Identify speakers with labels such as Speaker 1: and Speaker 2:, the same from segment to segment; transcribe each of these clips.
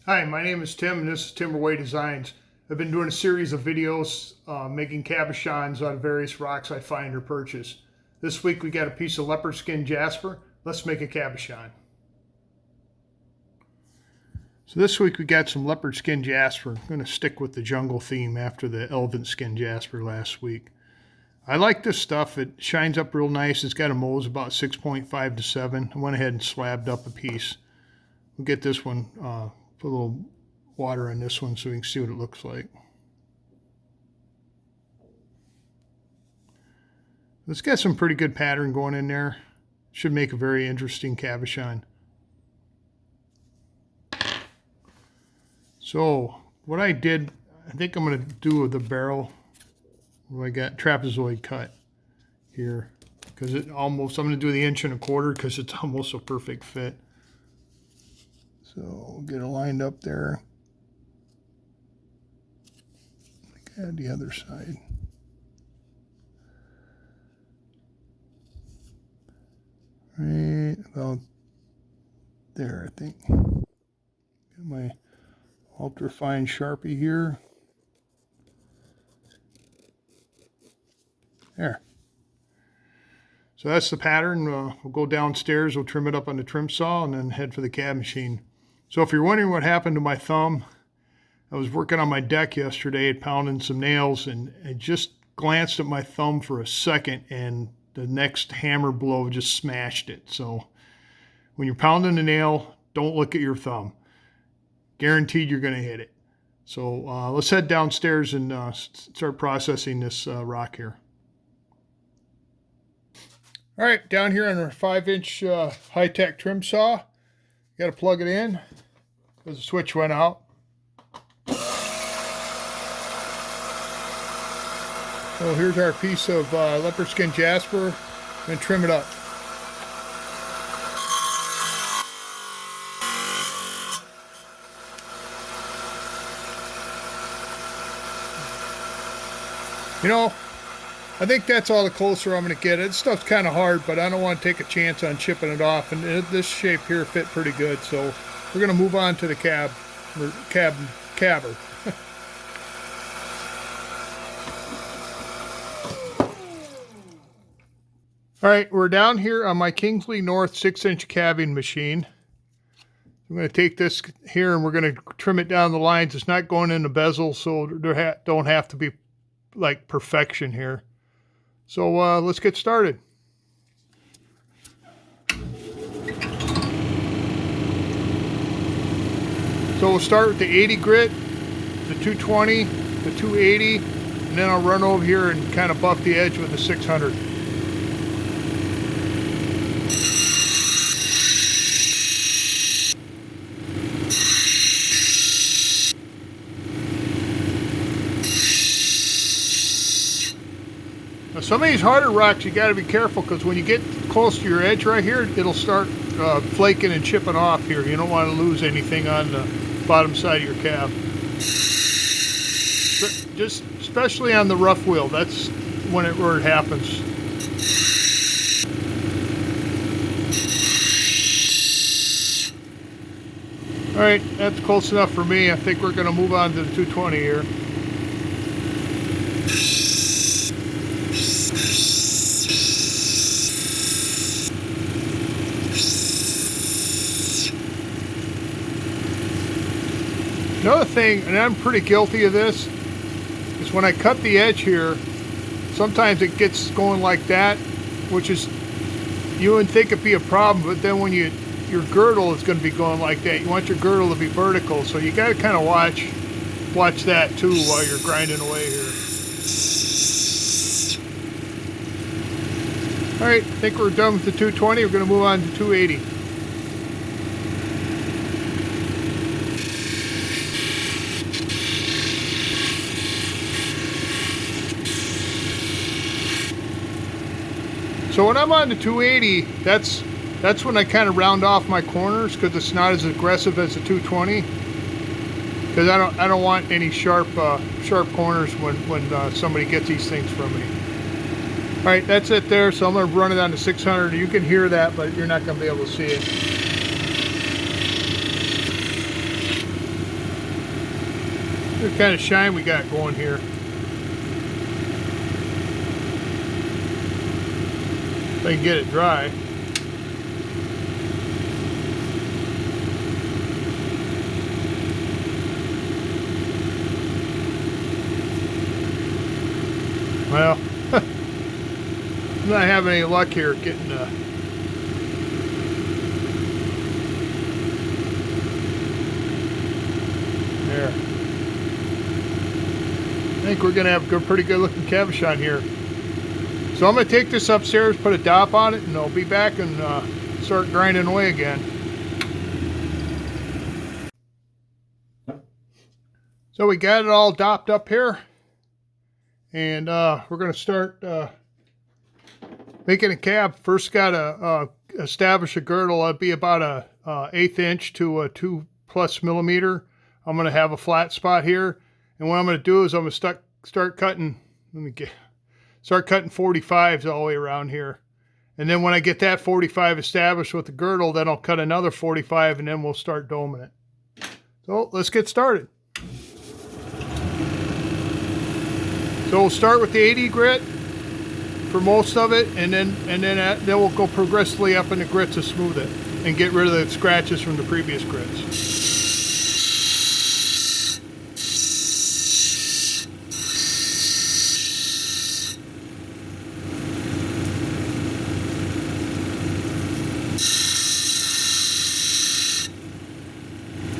Speaker 1: Hi, my name is Tim and this is Timberway Designs. I've been doing a series of videos making cabochons out of various rocks I find or purchase. This week we got a piece of leopard skin jasper. Let's make a cabochon. So this week we got some leopard skin jasper. I'm going to stick with the jungle theme after the elephant skin jasper last week. I like this stuff. It shines up real nice. It's got a Mohs about 6.5 to 7. I went ahead and slabbed up a piece. We'll get this one, put a little water on this one so we can see what it looks like. It's got some pretty good pattern going in there. Should make a very interesting cabochon. So what I did, I think I'm going to do with the barrel. I got trapezoid cut here because it almost, I'm going to do the 1.25 inches because it's almost a perfect fit. So we'll get it lined up there. Add the other side. Right about there, I think. Got my ultra fine Sharpie here. There. So that's the pattern. We'll go downstairs, we'll trim it up on the trim saw, and then head for the cab machine. So if you're wondering what happened to my thumb, I was working on my deck yesterday at pounding some nails, and I just glanced at my thumb for a second, and the next hammer blow just smashed it. So when you're pounding a nail, don't look at your thumb. Guaranteed you're going to hit it. So let's head downstairs and start processing this rock here. All right, down here on our 5-inch high-tech trim saw, got to plug it in because the switch went out. So here's our piece of leopard skin jasper, and trim it up. You know, I think that's all the closer I'm going to get. This stuff's kind of hard, but I don't want to take a chance on chipping it off. And this shape here fit pretty good, so we're going to move on to the cabber. All right, we're down here on my Kingsley North 6-inch cabbing machine. I'm going to take this here and we're going to trim it down the lines. It's not going in the bezel, so there don't have to be like perfection here. So let's get started. So we'll start with the 80 grit, the 220, the 280, and then I'll run over here and kind of buff the edge with the 600. Now some of these harder rocks you got to be careful because when you get close to your edge right here, it'll start flaking and chipping off here. You don't want to lose anything on the bottom side of your cab. Just especially on the rough wheel, that's where it happens. All right, that's close enough for me. I think we're going to move on to the 220 here. Another thing, and I'm pretty guilty of this, is when I cut the edge here, sometimes it gets going like that, which is, you wouldn't think it'd be a problem, but then when your girdle is going to be going like that, you want your girdle to be vertical, so you got to kind of watch that too while you're grinding away here. All right, I think we're done with the 220. We're going to move on to 280. So when I'm on the 280, that's when I kind of round off my corners because it's not as aggressive as the 220. Because I don't want any sharp corners when somebody gets these things from me. All right, that's it there. So I'm going to run it on to 600. You can hear that, but you're not going to be able to see it. What kind of shine we got going here. If I can get it dry. Well, I'm not having any luck here getting there. I think we're gonna have a pretty good looking cabochon here. So I'm gonna take this upstairs, put a dop on it, and I'll be back and start grinding away again. So we got it all dopped up here, and we're gonna start making a cab. First, gotta establish a girdle. That'd be about a 1/8 inch to a 2+ millimeter. I'm gonna have a flat spot here, and what I'm gonna do is I'm gonna start cutting. Start cutting 45s all the way around here, and then when I get that 45 established with the girdle, then I'll cut another 45, and then we'll start doming it. So let's get started. So we'll start with the 80 grit for most of it, and then we'll go progressively up in the grits to smooth it and get rid of the scratches from the previous grits.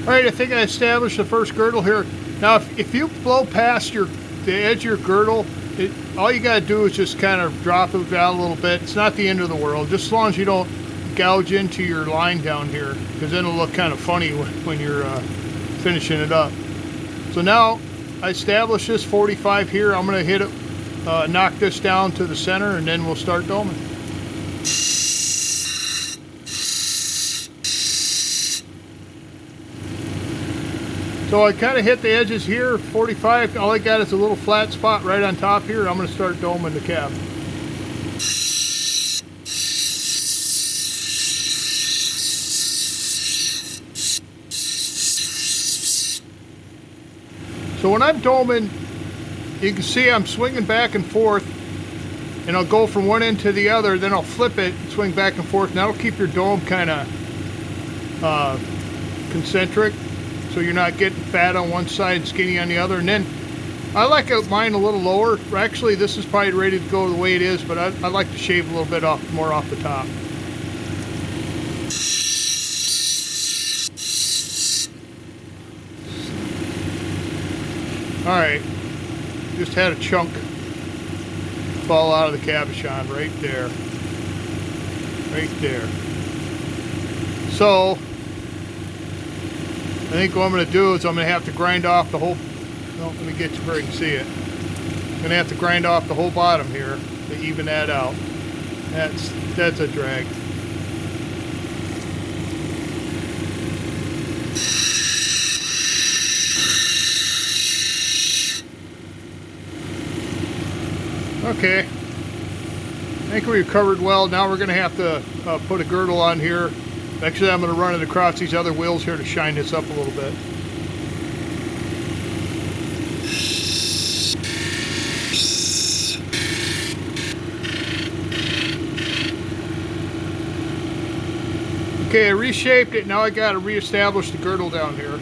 Speaker 1: All right, I think I established the first girdle here. Now, if you blow past the edge of your girdle, all you gotta do is just kind of drop it down a little bit. It's not the end of the world, just as long as you don't gouge into your line down here, because then it'll look kind of funny when you're finishing it up. So now I established this 45 here. I'm gonna hit it, knock this down to the center, and then we'll start doming. So I kind of hit the edges here, 45. All I got is a little flat spot right on top here. I'm going to start doming the cab. So when I'm doming, you can see I'm swinging back and forth, and I'll go from one end to the other, then I'll flip it, swing back and forth, and that'll keep your dome kind of concentric, so you're not getting fat on one side and skinny on the other. And then I like mine a little lower. Actually, this is probably ready to go the way it is, but I like to shave a little bit more off the top. All right, just had a chunk fall out of the cabochon right there. Right there. So I think what I'm going to do is I'm going to have to grind off the whole, well, let me get to where you can see it. I'm going to have to grind off the whole bottom here to even that out. That's a drag. Okay, I think we've covered well. Now we're going to have to put a girdle on here. Actually, I'm going to run it across these other wheels here to shine this up a little bit. Okay, I reshaped it. Now I got to reestablish the girdle down here.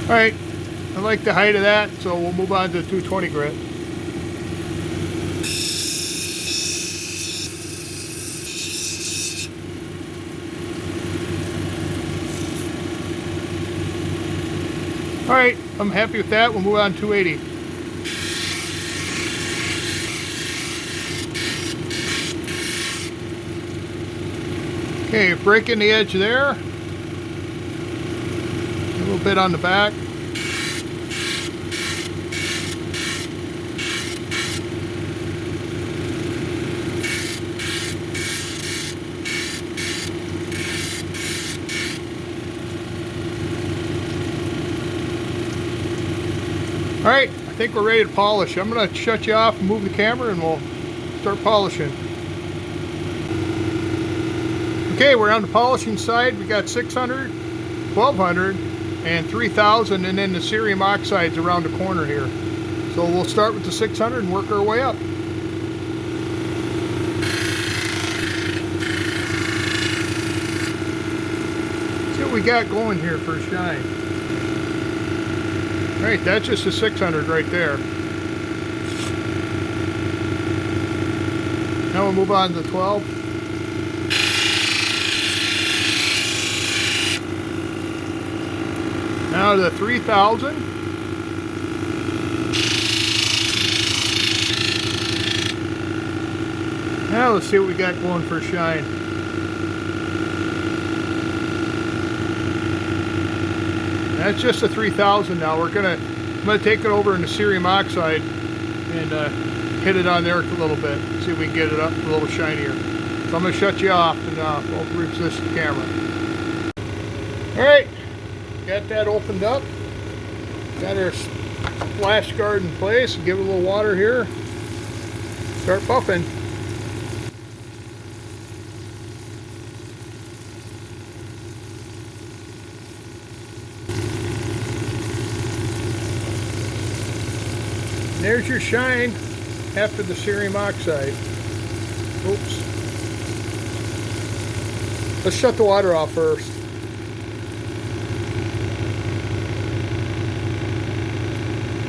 Speaker 1: All right, I like the height of that, so we'll move on to 220 grit. All right, I'm happy with that. We'll move on to 280. Okay, breaking the edge there. A little bit on the back. All right, I think we're ready to polish. I'm gonna shut you off and move the camera and we'll start polishing. Okay, we're on the polishing side. We got 600, 1200, and 3000, and then the cerium oxide's around the corner here. So we'll start with the 600 and work our way up. See what we got going here for a shine. All right, that's just a 600 right there. Now we'll move on to the 12. Now to the 3000. Now let's see what we got going for a shine. That's just a 3000 now. I'm gonna take it over in the cerium oxide and hit it on there a little bit. See if we can get it up a little shinier. So I'm gonna shut you off and we'll reposition the camera. All right. Got that opened up. Got our splash guard in place. Give it a little water here. Start buffing. And there's your shine after the cerium oxide. Oops. Let's shut the water off first.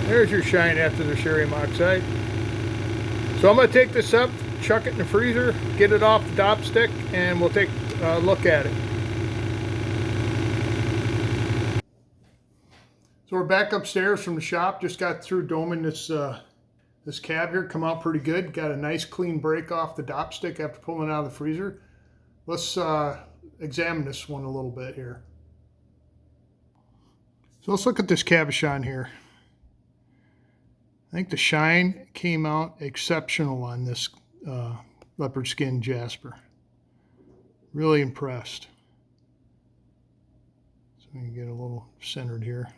Speaker 1: There's your shine after the cerium oxide. So I'm going to take this up, chuck it in the freezer, get it off the top stick, and we'll take a look at it. So we're back upstairs from the shop. Just got through doming this cab here. Come out pretty good. Got a nice clean break off the top stick after pulling it out of the freezer. Let's examine this one a little bit here. So let's look at this cabochon here. I think the shine came out exceptional on this leopard skin Jasper. Really impressed. So we can get a little centered here.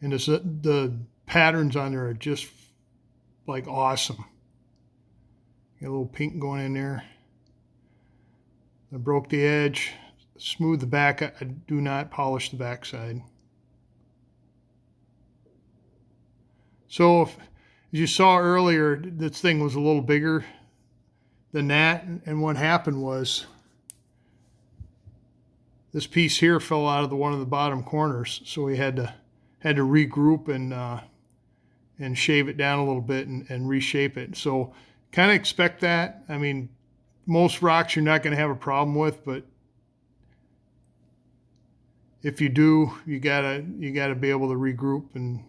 Speaker 1: And the patterns on there are just like awesome. Got a little pink going in there. I broke the edge, smooth the back. I do not polish the backside. So as you saw earlier, this thing was a little bigger than that. And what happened was this piece here fell out of one of the bottom corners. So we had to regroup and shave it down a little bit and reshape it. So kind of expect that. I mean, most rocks you're not going to have a problem with, but if you do, you gotta be able to regroup, and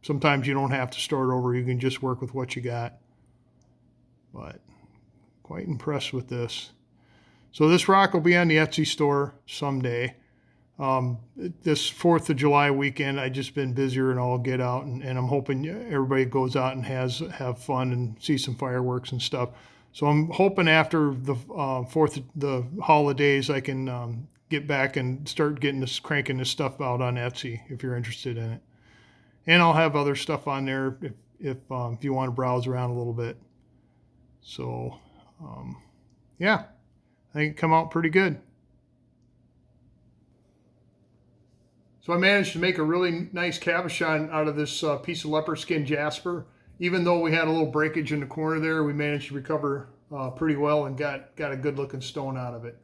Speaker 1: sometimes you don't have to start over. You can just work with what you got. But quite impressed with this. So this rock will be on the Etsy store someday. This 4th of July weekend, I just been busier and I'll get out, and I'm hoping everybody goes out and have fun and see some fireworks and stuff. So I'm hoping after the 4th, the holidays, I can get back and start cranking this stuff out on Etsy if you're interested in it. And I'll have other stuff on there if you want to browse around a little bit. So yeah, I think it come out pretty good. So I managed to make a really nice cabochon out of this piece of leopard skin Jasper. Even though we had a little breakage in the corner there, we managed to recover pretty well and got a good looking stone out of it.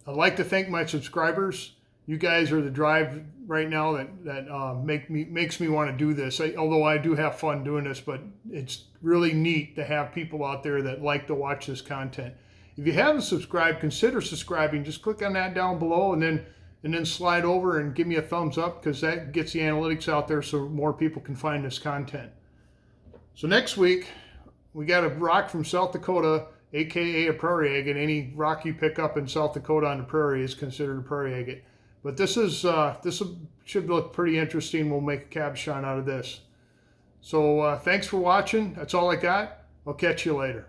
Speaker 1: I'd like to thank my subscribers. You guys are the drive right now that makes me want to do this. Although I do have fun doing this, but it's really neat to have people out there that like to watch this content. If you haven't subscribed, consider subscribing. Just click on that down below and then slide over and give me a thumbs up, because that gets the analytics out there so more people can find this content. So next week, we got a rock from South Dakota, aka a prairie agate. Any rock you pick up in South Dakota on the prairie is considered a prairie agate. But this should look pretty interesting. We'll make a cabochon out of this. So thanks for watching. That's all I got. I'll catch you later.